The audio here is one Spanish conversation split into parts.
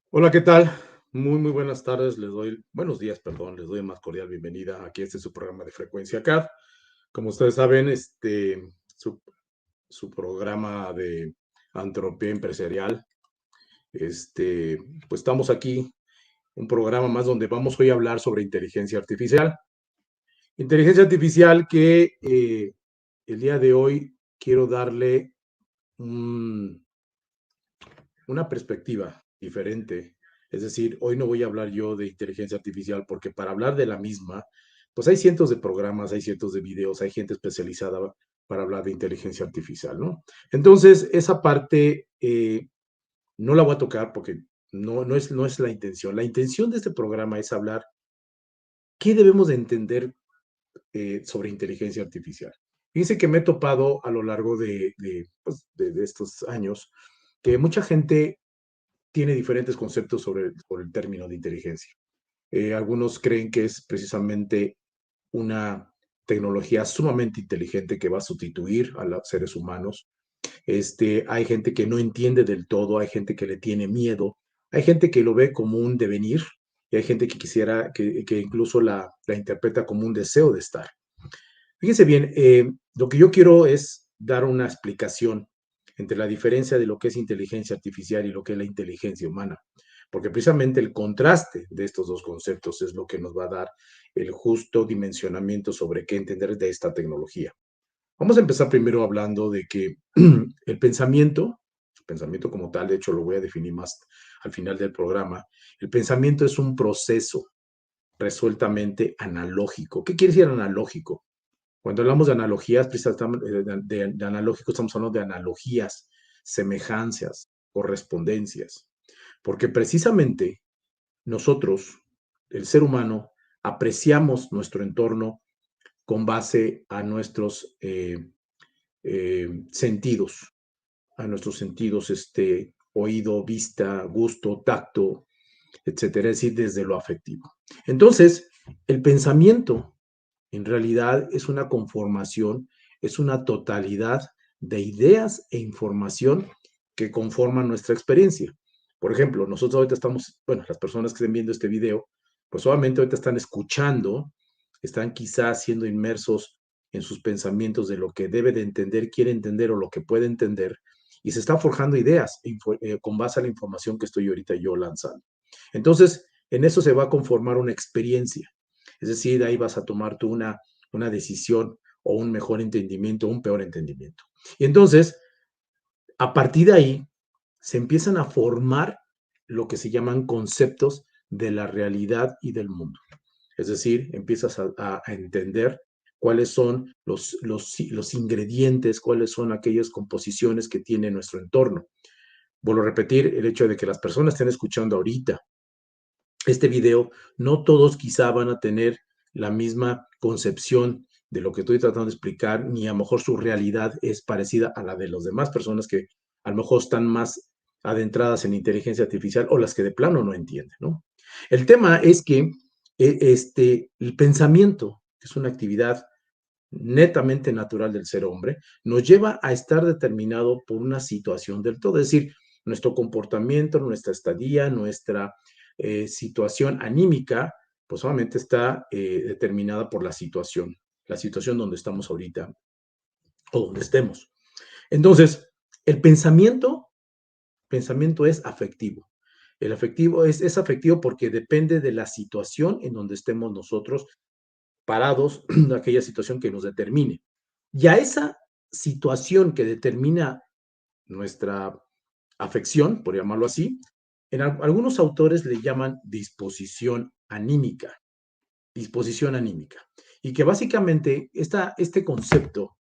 Hola, ¿qué tal? Muy buenas tardes, buenos días, perdón, les doy más cordial bienvenida aquí a su programa de Frecuencia CAD. Como ustedes saben, su, su programa de antropía empresarial, este, pues estamos aquí, un programa más donde vamos hoy a hablar sobre inteligencia artificial. Inteligencia artificial que el día de hoy quiero darle un, una perspectiva diferente. Es decir, hoy no voy a hablar yo de inteligencia artificial porque para hablar de la misma, pues hay cientos de programas, hay cientos de videos, hay gente especializada para hablar de inteligencia artificial, ¿no? Entonces, esa parte no la voy a tocar porque no es la intención. La intención de este programa es hablar qué debemos de entender sobre inteligencia artificial. Fíjense que me he topado a lo largo de estos años que mucha gente tiene diferentes conceptos sobre el término de inteligencia. Algunos creen que es precisamente una tecnología sumamente inteligente que va a sustituir a los seres humanos. Hay gente que no entiende del todo, hay gente que le tiene miedo, hay gente que lo ve como un devenir y hay gente que quisiera, que incluso la interpreta como un deseo de estar. Fíjense bien, lo que yo quiero es dar una explicación entre la diferencia de lo que es inteligencia artificial y lo que es la inteligencia humana, porque precisamente el contraste de estos dos conceptos es lo que nos va a dar el justo dimensionamiento sobre qué entender de esta tecnología. Vamos a empezar primero hablando de que el pensamiento como tal, de hecho lo voy a definir más al final del programa, el pensamiento es un proceso resueltamente analógico. ¿Qué quiere decir analógico? Cuando hablamos de analogías, de analógico, estamos hablando de analogías, semejanzas, correspondencias, porque precisamente nosotros, el ser humano, apreciamos nuestro entorno con base a nuestros sentidos, oído, vista, gusto, tacto, etcétera, es decir, desde lo afectivo. Entonces, el pensamiento en realidad es una conformación, es una totalidad de ideas e información que conforman nuestra experiencia. Por ejemplo, nosotros ahorita estamos, bueno, las personas que estén viendo este video, pues solamente ahorita están escuchando, están quizás siendo inmersos en sus pensamientos de lo que debe de entender, quiere entender o lo que puede entender, y se están forjando ideas con base a la información que estoy ahorita yo lanzando. Entonces, en eso se va a conformar una experiencia. Es decir, ahí vas a tomar tú una decisión o un mejor entendimiento o un peor entendimiento. Y entonces, a partir de ahí, se empiezan a formar lo que se llaman conceptos de la realidad y del mundo. Es decir, empiezas a entender cuáles son los ingredientes, cuáles son aquellas composiciones que tiene nuestro entorno. Vuelvo a repetir, el hecho de que las personas estén escuchando ahorita este video, no todos quizá van a tener la misma concepción de lo que estoy tratando de explicar, ni a lo mejor su realidad es parecida a la de las demás personas que a lo mejor están más adentradas en inteligencia artificial o las que de plano no entienden, ¿no? El tema es que el pensamiento, que es una actividad netamente natural del ser hombre, nos lleva a estar determinado por una situación del todo, es decir, nuestro comportamiento, nuestra estadía, nuestra situación anímica, pues solamente está determinada por la situación donde estamos ahorita o donde estemos. Entonces, el pensamiento es afectivo. El afectivo es afectivo porque depende de la situación en donde estemos nosotros parados, aquella situación que nos determine. Y a esa situación que determina nuestra afección, por llamarlo así, algunos autores le llaman disposición anímica, y que básicamente este concepto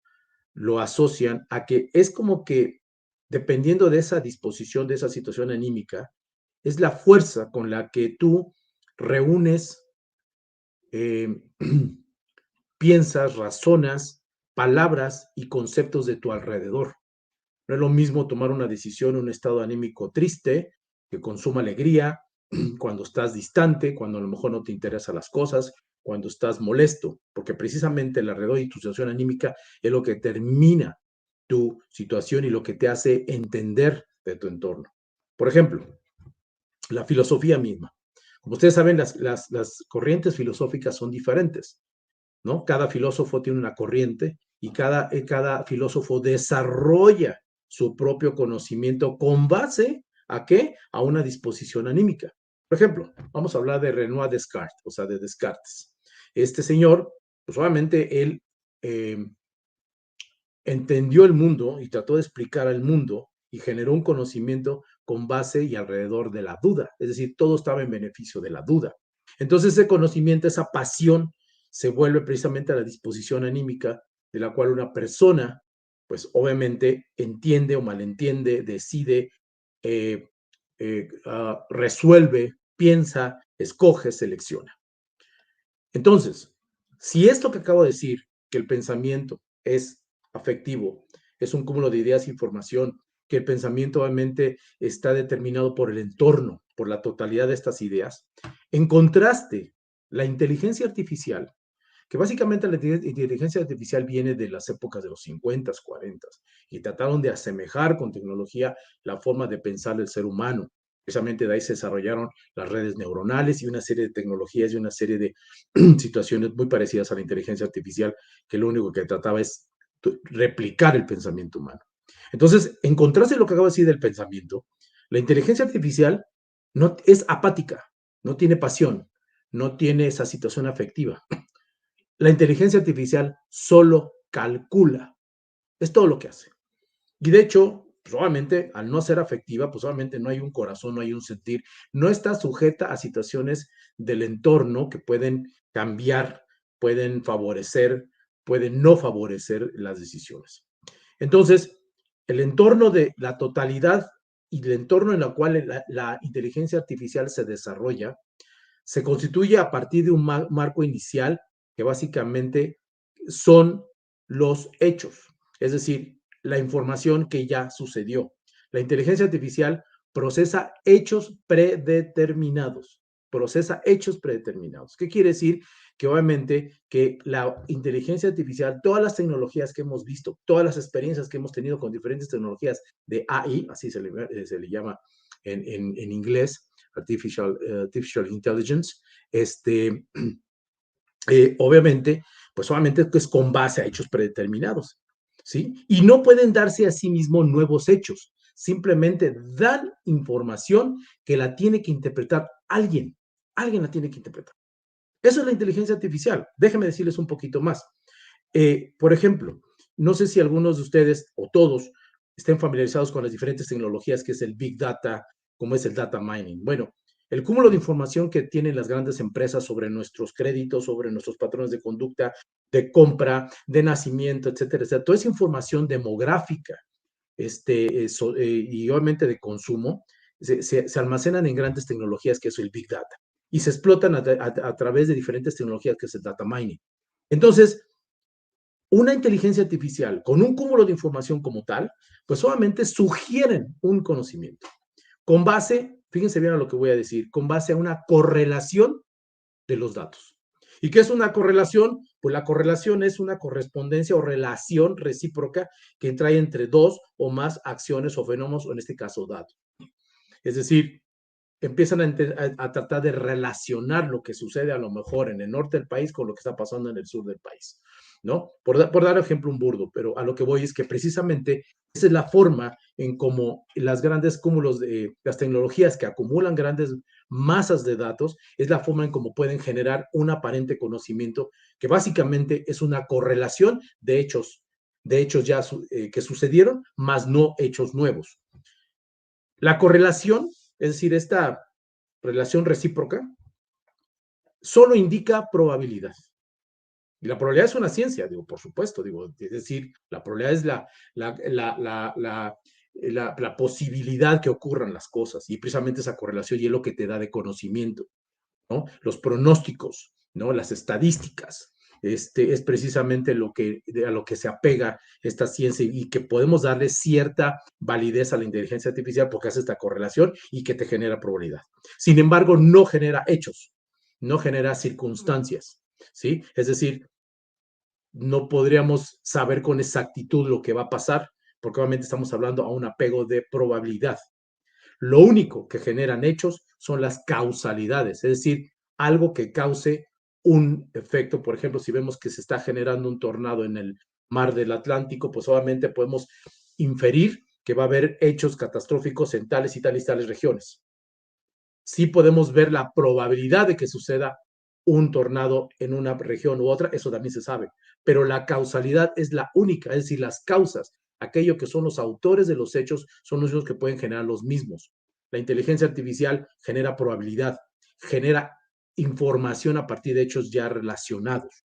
lo asocian a que es como que dependiendo de esa disposición, de esa situación anímica, es la fuerza con la que tú reúnes, eh, piensas, razonas, palabras y conceptos de tu alrededor. No es lo mismo tomar una decisión en un estado anímico triste, que consuma alegría, cuando estás distante, cuando a lo mejor no te interesan las cosas, cuando estás molesto, porque precisamente el alrededor y tu situación anímica es lo que determina tu situación y lo que te hace entender de tu entorno. Por ejemplo, la filosofía misma. Como ustedes saben, las corrientes filosóficas son diferentes, ¿no? Cada filósofo tiene una corriente y cada filósofo desarrolla su propio conocimiento con base a qué? A una disposición anímica. Por ejemplo, vamos a hablar de Renoir Descartes, o sea, de Descartes. Este señor, pues obviamente él eh, entendió el mundo y trató de explicar al mundo y generó un conocimiento con base y alrededor de la duda. Es decir, todo estaba en beneficio de la duda. Entonces ese conocimiento, esa pasión, se vuelve precisamente a la disposición anímica de la cual una persona, pues obviamente entiende o malentiende, decide, resuelve, piensa, escoge, selecciona. Entonces, si esto que acabo de decir, que el pensamiento es afectivo, es un cúmulo de ideas e información, que el pensamiento obviamente está determinado por el entorno, por la totalidad de estas ideas, en contraste, la inteligencia artificial, que básicamente la inteligencia artificial viene de las épocas de los 50, 40 y trataron de asemejar con tecnología la forma de pensar del ser humano. Precisamente de ahí se desarrollaron las redes neuronales y una serie de tecnologías y una serie de situaciones muy parecidas a la inteligencia artificial, que lo único que trataba es replicar el pensamiento humano. Entonces, en contraste a lo que acabo de decir del pensamiento, la inteligencia artificial no es apática, no tiene pasión, no tiene esa situación afectiva. La inteligencia artificial solo calcula. Es todo lo que hace. Y de hecho, pues obviamente, al no ser afectiva, pues obviamente no hay un corazón, no hay un sentir, no está sujeta a situaciones del entorno que pueden cambiar, pueden favorecer, pueden no favorecer las decisiones. Entonces, el entorno de la totalidad y el entorno en el cual la inteligencia artificial se desarrolla se constituye a partir de un marco inicial que básicamente son los hechos, es decir, la información que ya sucedió. La inteligencia artificial procesa hechos predeterminados, procesa hechos predeterminados. ¿Qué quiere decir? Que obviamente que la inteligencia artificial, todas las tecnologías que hemos visto, todas las experiencias que hemos tenido con diferentes tecnologías de AI, así se le llama en inglés, artificial intelligence, obviamente, pues solamente es con base a hechos predeterminados, ¿sí? Y no pueden darse a sí mismos nuevos hechos, simplemente dan información que la tiene que interpretar alguien, alguien la tiene que interpretar. Eso es la inteligencia artificial. Déjenme decirles un poquito más. Por ejemplo, no sé si algunos de ustedes o todos estén familiarizados con las diferentes tecnologías que es el Big Data, como es el data mining. Bueno, el cúmulo de información que tienen las grandes empresas sobre nuestros créditos, sobre nuestros patrones de conducta, de compra, de nacimiento, etcétera, etcétera. Toda esa información demográfica y obviamente de consumo se almacenan en grandes tecnologías que es el Big Data y se explotan a través de diferentes tecnologías que es el data mining. Entonces, una inteligencia artificial con un cúmulo de información como tal, pues solamente sugieren un conocimiento con base, fíjense bien a lo que voy a decir, con base a una correlación de los datos. ¿Y qué es una correlación? Pues la correlación es una correspondencia o relación recíproca que trae entre dos o más acciones o fenómenos, o en este caso datos. Es decir, empiezan a tratar de relacionar lo que sucede a lo mejor en el norte del país con lo que está pasando en el sur del país, ¿no? Por dar ejemplo un burdo, pero a lo que voy es que precisamente esa es la forma en cómo las grandes cúmulos de las tecnologías que acumulan grandes masas de datos, es la forma en cómo pueden generar un aparente conocimiento que básicamente es una correlación de hechos ya que sucedieron, más no hechos nuevos. La correlación, es decir, esta relación recíproca, solo indica probabilidad. Y la probabilidad es una ciencia, digo, por supuesto, digo, es decir, la probabilidad es la posibilidad que ocurran las cosas y precisamente esa correlación y es lo que te da de conocimiento, ¿no? Los pronósticos, ¿no? Las estadísticas. es precisamente a lo que se apega esta ciencia y que podemos darle cierta validez a la inteligencia artificial porque hace esta correlación y que te genera probabilidad. Sin embargo, no genera hechos, no genera circunstancias, ¿sí? Es decir, no podríamos saber con exactitud lo que va a pasar porque obviamente estamos hablando a un apego de probabilidad. Lo único que generan hechos son las causalidades, es decir, algo que cause un efecto. Por ejemplo, si vemos que se está generando un tornado en el mar del Atlántico, pues obviamente podemos inferir que va a haber hechos catastróficos en tales y tales y tales regiones. Sí podemos ver la probabilidad de que suceda un tornado en una región u otra, eso también se sabe, pero la causalidad es la única, es decir, las causas, aquello que son los autores de los hechos, son los que pueden generar los mismos. La inteligencia artificial genera probabilidad, genera información a partir de hechos ya relacionados.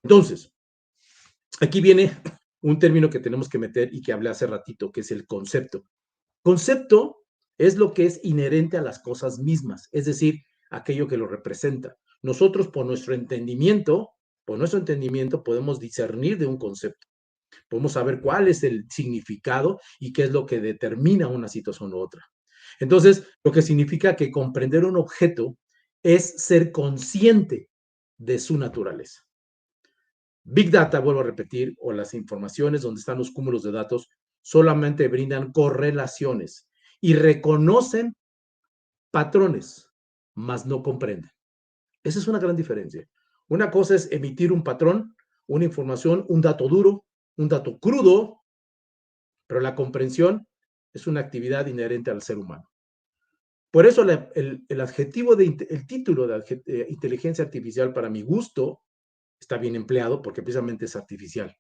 Entonces, aquí viene un término que tenemos que meter y que hablé hace ratito, que es el concepto. Concepto es lo que es inherente a las cosas mismas, es decir, aquello que lo representa. Nosotros por nuestro entendimiento podemos discernir de un concepto. Podemos saber cuál es el significado y qué es lo que determina una situación u otra. Entonces, lo que significa que comprender un objeto es ser consciente de su naturaleza. Big Data, vuelvo a repetir, o las informaciones donde están los cúmulos de datos, solamente brindan correlaciones y reconocen patrones, mas no comprenden. Esa es una gran diferencia. Una cosa es emitir un patrón, una información, un dato duro, un dato crudo, pero la comprensión es una actividad inherente al ser humano. Por eso el adjetivo el título de inteligencia artificial, para mi gusto, está bien empleado porque precisamente es artificial.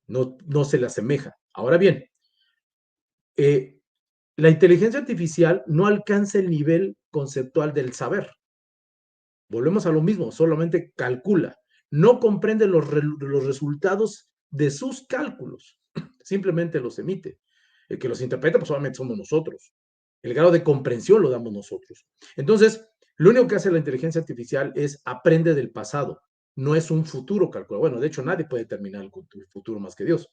No se le asemeja. Ahora bien, la inteligencia artificial no alcanza el nivel conceptual del saber. Volvemos a lo mismo, solamente calcula. No comprende los resultados de sus cálculos, simplemente los emite. El que los interpreta, pues solamente somos nosotros. El grado de comprensión lo damos nosotros. Entonces, lo único que hace la inteligencia artificial es aprende del pasado. No es un futuro calculado. Bueno, de hecho, nadie puede determinar el futuro más que Dios.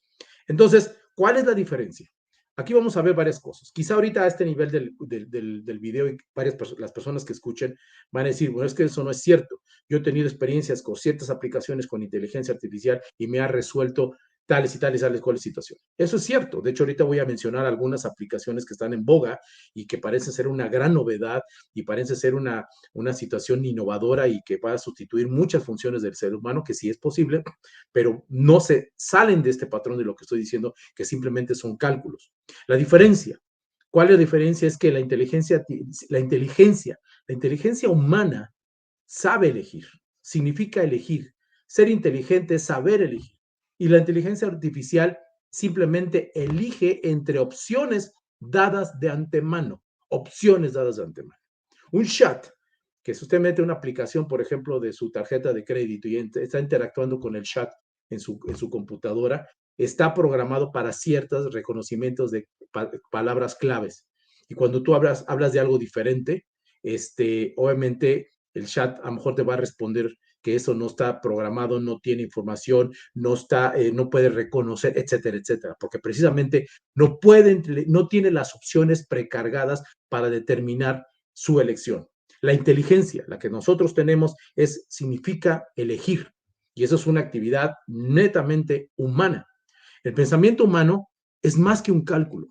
Entonces, ¿cuál es la diferencia? Aquí vamos a ver varias cosas. Quizá ahorita a este nivel del video y las personas que escuchen van a decir, bueno, es que eso no es cierto. Yo he tenido experiencias con ciertas aplicaciones con inteligencia artificial y me ha resuelto tales y tales, tales cuales situaciones. Eso es cierto. De hecho, ahorita voy a mencionar algunas aplicaciones que están en boga y que parecen ser una gran novedad y parece ser una situación innovadora y que va a sustituir muchas funciones del ser humano, que sí es posible, pero no se salen de este patrón de lo que estoy diciendo, que simplemente son cálculos. La diferencia, ¿cuál es la diferencia? Es que la inteligencia humana sabe elegir, significa elegir. Ser inteligente es saber elegir. Y la inteligencia artificial simplemente elige entre opciones dadas de antemano. Opciones dadas de antemano. Un chat, que si usted mete una aplicación, por ejemplo, de su tarjeta de crédito y está interactuando con el chat en su computadora, está programado para ciertos reconocimientos de palabras claves. Y cuando tú hablas de algo diferente, obviamente el chat a lo mejor te va a responder que eso no está programado, no tiene información, no puede reconocer, etcétera, etcétera, porque precisamente no tiene las opciones precargadas para determinar su elección. La inteligencia, la que nosotros tenemos, significa elegir, y eso es una actividad netamente humana. El pensamiento humano es más que un cálculo,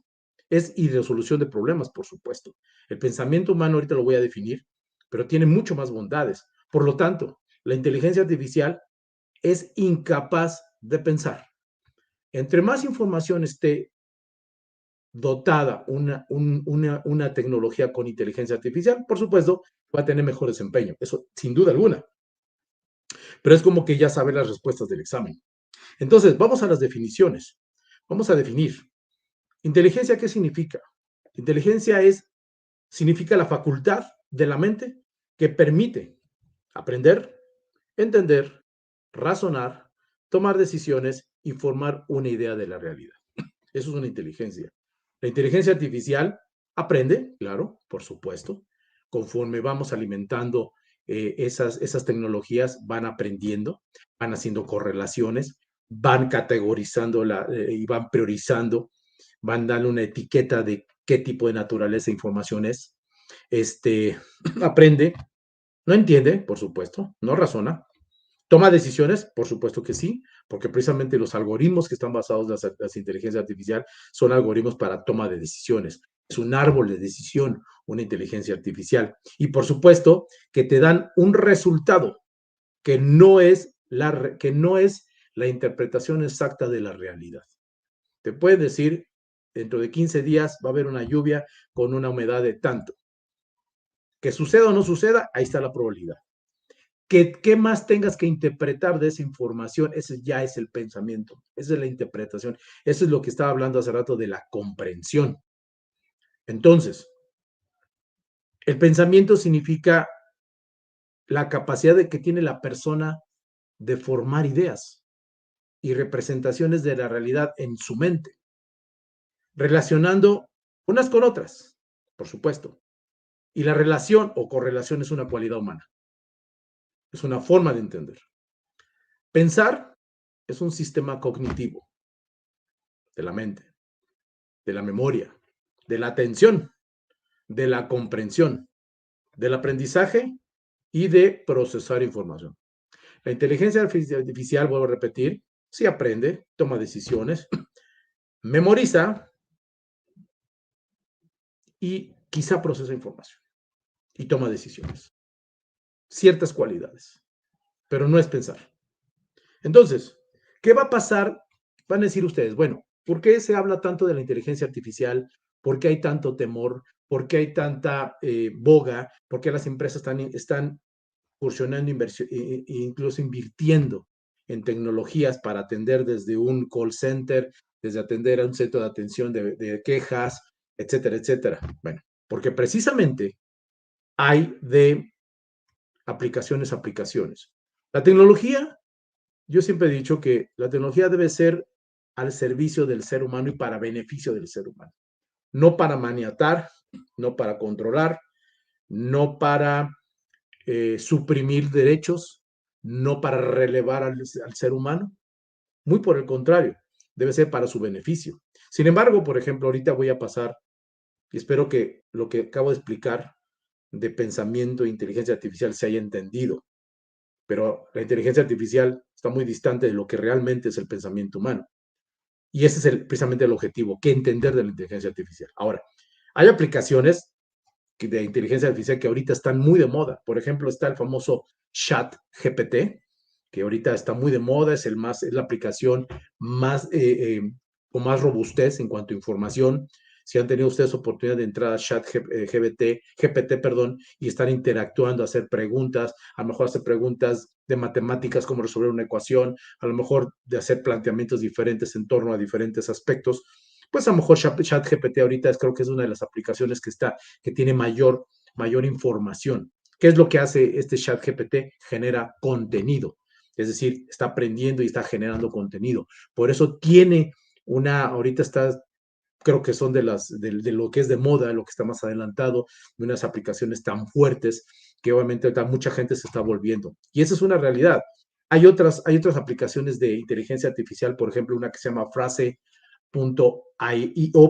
y resolución de problemas, por supuesto. El pensamiento humano, ahorita lo voy a definir, pero tiene mucho más bondades. Por lo tanto, la inteligencia artificial es incapaz de pensar. Entre más información esté dotada una tecnología con inteligencia artificial, por supuesto, va a tener mejor desempeño. Eso sin duda alguna. Pero es como que ya sabe las respuestas del examen. Entonces, vamos a las definiciones. Vamos a definir. Inteligencia, ¿qué significa? Inteligencia significa la facultad de la mente que permite aprender, entender, razonar, tomar decisiones y formar una idea de la realidad. Eso es una inteligencia. La inteligencia artificial aprende, claro, por supuesto, conforme vamos alimentando esas tecnologías van aprendiendo, van haciendo correlaciones, van categorizando y van priorizando, van dando una etiqueta de qué tipo de naturaleza de información es. Aprende, no entiende, por supuesto, no razona, toma decisiones, por supuesto que sí, porque precisamente los algoritmos que están basados en las inteligencias artificiales son algoritmos para toma de decisiones. Es un árbol de decisión, una inteligencia artificial. Y por supuesto que te dan un resultado que no es la interpretación exacta de la realidad. Te pueden decir, dentro de 15 días va a haber una lluvia con una humedad de tanto. Que suceda o no suceda, ahí está la probabilidad. ¿Qué más tengas que interpretar de esa información? Ese ya es el pensamiento, esa es la interpretación. Eso es lo que estaba hablando hace rato de la comprensión. Entonces, el pensamiento significa la capacidad que tiene la persona de formar ideas y representaciones de la realidad en su mente, relacionando unas con otras, por supuesto. Y la relación o correlación es una cualidad humana, es una forma de entender. Pensar es un sistema cognitivo de la mente, de la memoria, de la atención, de la comprensión, del aprendizaje y de procesar información. La inteligencia artificial, vuelvo a repetir, sí aprende, toma decisiones, memoriza y quizá procesa información y toma decisiones. Ciertas cualidades, pero no es pensar. Entonces, ¿qué va a pasar? Van a decir ustedes, bueno, ¿por qué se habla tanto de la inteligencia artificial? ¿Por qué hay tanto temor? ¿Por qué hay tanta boga? ¿Por qué las empresas están incursionando, incluso invirtiendo en tecnologías para atender desde un call center, desde atender a un centro de atención de quejas, etcétera, etcétera? Bueno, porque precisamente hay de aplicaciones a aplicaciones. La tecnología, yo siempre he dicho que la tecnología debe ser al servicio del ser humano y para beneficio del ser humano, no para maniatar, no para controlar, no para suprimir derechos, no para relevar al ser humano, muy por el contrario, debe ser para su beneficio. Sin embargo, por ejemplo, ahorita voy a pasar, y espero que lo que acabo de explicar de pensamiento e inteligencia artificial se haya entendido, pero la inteligencia artificial está muy distante de lo que realmente es el pensamiento humano. Y ese es precisamente el objetivo, que entender de la inteligencia artificial. Ahora, hay aplicaciones de inteligencia artificial que ahorita están muy de moda. Por ejemplo, está el famoso Chat GPT, que ahorita está muy de moda, es la aplicación más con más robustez en cuanto a información. Si han tenido ustedes oportunidad de entrar a Chat GPT, perdón, y estar interactuando, hacer preguntas, a lo mejor hacer preguntas de matemáticas, como resolver una ecuación, a lo mejor de hacer planteamientos diferentes en torno a diferentes aspectos, pues a lo mejor ChatGPT ahorita creo que es una de las aplicaciones que tiene mayor información. ¿Qué es lo que hace este ChatGPT? Genera contenido, es decir, está aprendiendo y está generando contenido. Por eso tiene ahorita está, creo que son de lo que es de moda, lo que está más adelantado, de unas aplicaciones tan fuertes que obviamente mucha gente se está volviendo. Y esa es una realidad. Hay otras aplicaciones de inteligencia artificial, por ejemplo, una que se llama Phrase.io,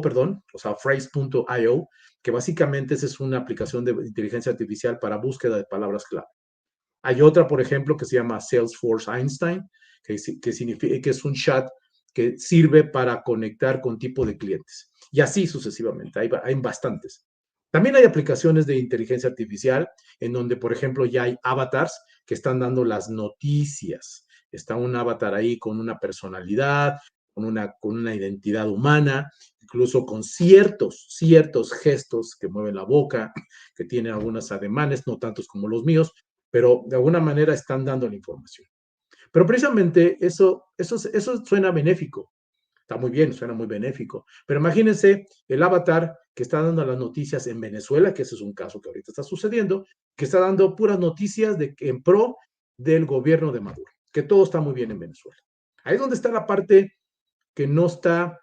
perdón, o sea, Phrase.io, que básicamente esa es una aplicación de inteligencia artificial para búsqueda de palabras clave. Hay otra, por ejemplo, que se llama Salesforce Einstein, significa que es un chat que sirve para conectar con tipo de clientes. Y así sucesivamente, hay bastantes. También hay aplicaciones de inteligencia artificial en donde, por ejemplo, ya hay avatars que están dando las noticias. Está un avatar ahí con una personalidad, con una identidad humana, incluso con ciertos gestos que mueven la boca, que tienen algunos ademanes, no tantos como los míos, pero de alguna manera están dando la información. Pero precisamente eso suena benéfico. Está muy bien, suena muy benéfico. Pero imagínense el avatar que está dando las noticias en Venezuela, que ese es un caso que ahorita está sucediendo, que está dando puras noticias en pro del gobierno de Maduro, que todo está muy bien en Venezuela. Ahí es donde está la parte que no está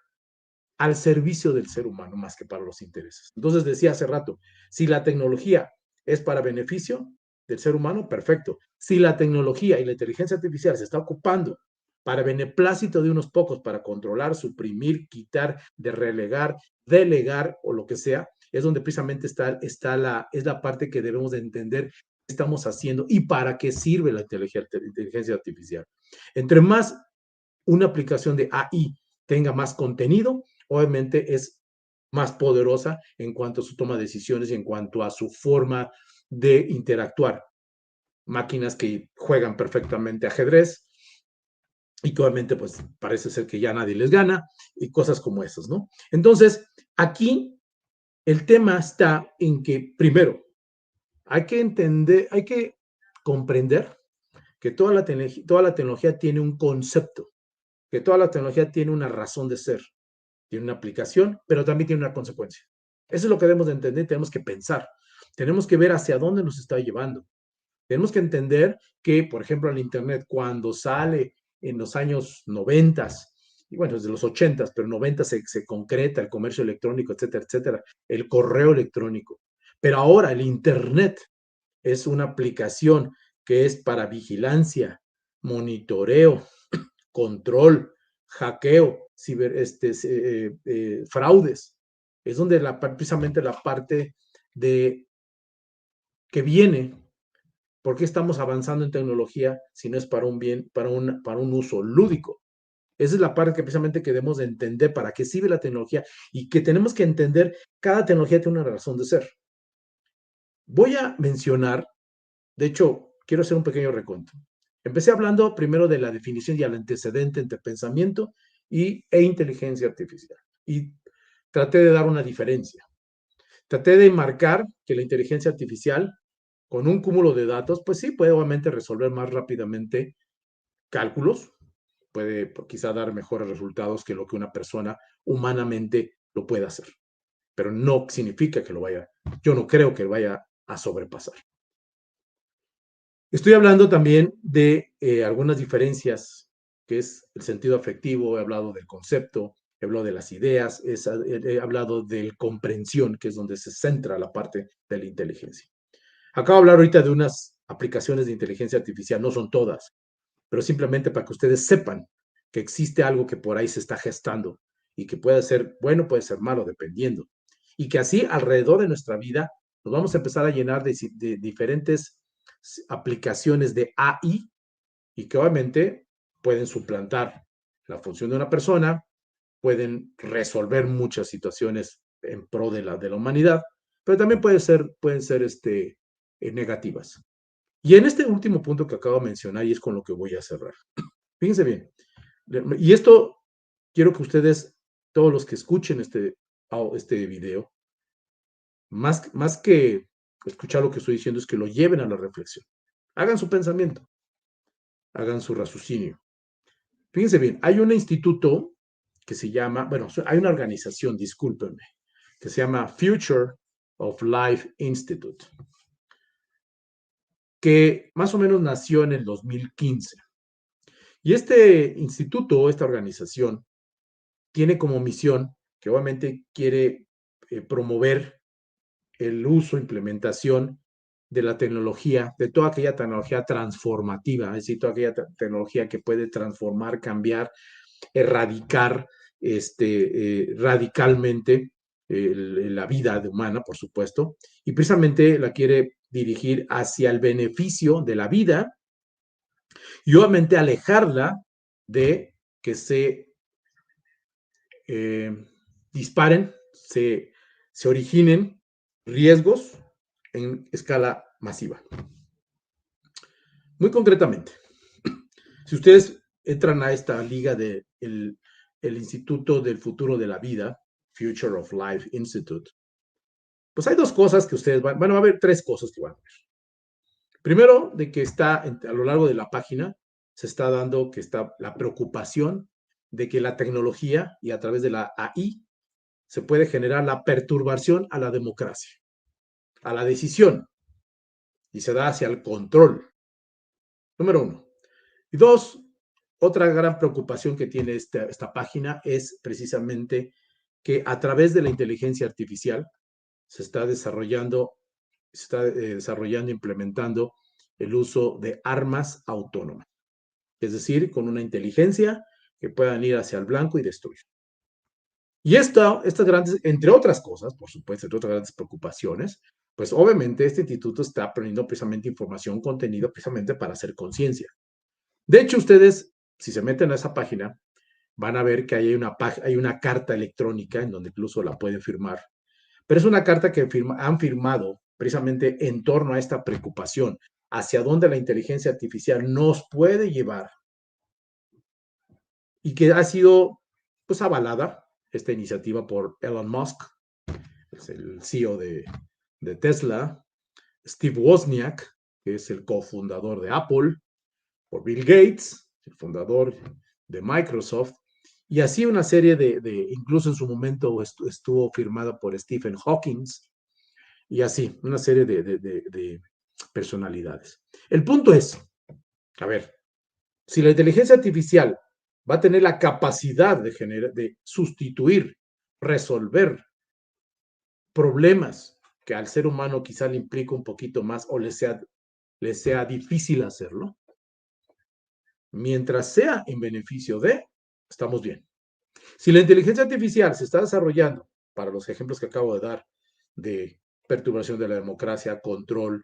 al servicio del ser humano más que para los intereses. Entonces decía hace rato, si la tecnología es para beneficio, del ser humano, perfecto. Si la tecnología y la inteligencia artificial se está ocupando para beneplácito de unos pocos, para controlar, suprimir, quitar, de relegar, delegar o lo que sea, es donde precisamente es la parte que debemos de entender qué estamos haciendo y para qué sirve la inteligencia artificial. Entre más una aplicación de AI tenga más contenido, obviamente es más poderosa en cuanto a su toma de decisiones y en cuanto a su forma de interactuar. Máquinas que juegan perfectamente ajedrez y que obviamente pues parece ser que ya nadie les gana y cosas como esas, ¿no? Entonces, aquí el tema está en que, primero, hay que entender, hay que comprender que toda la tecnología tiene un concepto, que toda la tecnología tiene una razón de ser, tiene una aplicación, pero también tiene una consecuencia. Eso es lo que debemos de entender, tenemos que pensar, tenemos que ver hacia dónde nos está llevando. Tenemos que entender que, por ejemplo, el Internet, cuando sale en los años 90, y bueno, desde los 80, pero 90 se concreta el comercio electrónico, etcétera, etcétera, el correo electrónico. Pero ahora el Internet es una aplicación que es para vigilancia, monitoreo, control, hackeo, fraudes. Es donde precisamente la parte de que viene. ¿Por qué estamos avanzando en tecnología si no es para un bien, para un uso lúdico? Esa es la parte que precisamente que debemos de entender para qué sirve la tecnología y que tenemos que entender, cada tecnología tiene una razón de ser. Voy a mencionar, de hecho, quiero hacer un pequeño recuento. Empecé hablando primero de la definición y el antecedente entre pensamiento e inteligencia artificial. Y traté de dar una diferencia. Traté de marcar que la inteligencia artificial, con un cúmulo de datos, pues sí, puede obviamente resolver más rápidamente cálculos, puede quizá dar mejores resultados que lo que una persona humanamente lo pueda hacer. Pero no significa que lo vaya, yo no creo que vaya a sobrepasar. Estoy hablando también de algunas diferencias, que es el sentido afectivo, he hablado del concepto, he hablado de las ideas, he hablado de comprensión, que es donde se centra la parte de la inteligencia. Acabo de hablar ahorita de unas aplicaciones de inteligencia artificial, no son todas, pero simplemente para que ustedes sepan que existe algo que por ahí se está gestando y que puede ser bueno, puede ser malo, dependiendo. Y que así alrededor de nuestra vida nos vamos a empezar a llenar de diferentes aplicaciones de AI y que obviamente pueden suplantar la función de una persona, pueden resolver muchas situaciones en pro de la humanidad, pero también pueden ser negativas. Y en este último punto que acabo de mencionar, y es con lo que voy a cerrar. Fíjense bien, y esto quiero que ustedes, todos los que escuchen este video, más que escuchar lo que estoy diciendo, es que lo lleven a la reflexión. Hagan su pensamiento, hagan su raciocinio. Fíjense bien, hay un instituto que se llama, bueno, hay una organización, discúlpenme, que se llama Future of Life Institute, que más o menos nació en el 2015. Y este instituto, esta organización, tiene como misión que obviamente quiere promover el uso, implementación de la tecnología, de toda aquella tecnología transformativa, es decir, toda aquella tecnología que puede transformar, cambiar, erradicar radicalmente la vida humana, por supuesto, y precisamente la quiere dirigir hacia el beneficio de la vida y obviamente alejarla de que se disparen, se originen riesgos en escala masiva. Muy concretamente, si ustedes entran a esta liga del el Instituto del Futuro de la Vida, Future of Life Institute, pues hay dos cosas que ustedes van a ver, tres cosas que van a ver. Primero, de que está a lo largo de la página, se está dando que está la preocupación de que la tecnología y a través de la AI se puede generar la perturbación a la democracia, a la decisión, y se da hacia el control. Número uno. Y dos, otra gran preocupación que tiene esta página es precisamente que a través de la inteligencia artificial se está desarrollando se está desarrollando, implementando el uso de armas autónomas, es decir, con una inteligencia que puedan ir hacia el blanco y destruir. Y estas grandes, entre otras cosas, por supuesto, entre otras grandes preocupaciones, pues obviamente este instituto está poniendo precisamente información, contenido, precisamente para hacer conciencia. De hecho, ustedes, si se meten a esa página, van a ver que hay una carta electrónica en donde incluso la pueden firmar, pero es una carta que han firmado precisamente en torno a esta preocupación, hacia dónde la inteligencia artificial nos puede llevar y que ha sido pues avalada esta iniciativa por Elon Musk, es el CEO de Tesla, Steve Wozniak, que es el cofundador de Apple, por Bill Gates, el fundador de Microsoft, y así una serie incluso en su momento estuvo firmada por Stephen Hawking, y así, una serie de personalidades. El punto es, a ver, si la inteligencia artificial va a tener la capacidad de sustituir, resolver problemas que al ser humano quizá le implica un poquito más o le sea difícil hacerlo, mientras sea en beneficio de, estamos bien. Si la inteligencia artificial se está desarrollando, para los ejemplos que acabo de dar, de perturbación de la democracia, control,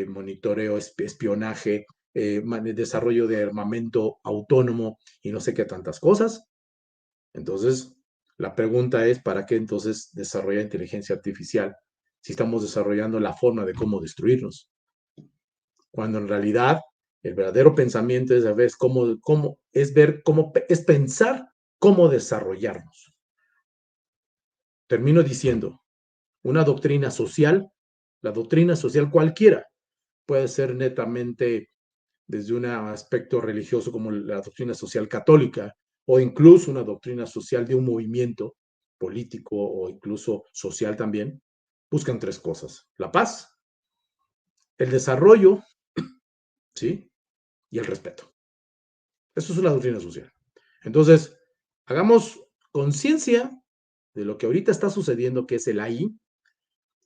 monitoreo, espionaje, desarrollo de armamento autónomo y no sé qué tantas cosas, entonces la pregunta es, ¿para qué entonces desarrollar inteligencia artificial si estamos desarrollando la forma de cómo destruirnos? Cuando en realidad el verdadero pensamiento es ver es pensar cómo desarrollarnos. Termino diciendo, una doctrina social, la doctrina social cualquiera, puede ser netamente desde un aspecto religioso como la doctrina social católica o incluso una doctrina social de un movimiento político o incluso social también, buscan tres cosas: la paz, el desarrollo, ¿sí? Y el respeto. Eso es una doctrina social. Entonces, hagamos conciencia de lo que ahorita está sucediendo, que es el AI,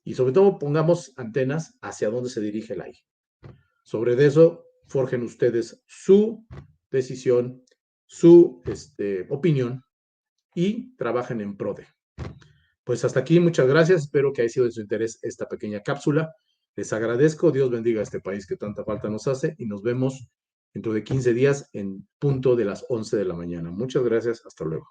y sobre todo pongamos antenas hacia dónde se dirige el AI. Sobre eso, forjen ustedes su decisión, su opinión y trabajen en pro de. Pues hasta aquí, muchas gracias. Espero que haya sido de su interés esta pequeña cápsula. Les agradezco. Dios bendiga a este país que tanta falta nos hace y nos vemos dentro de 15 días en punto de las 11 de la mañana. Muchas gracias. Hasta luego.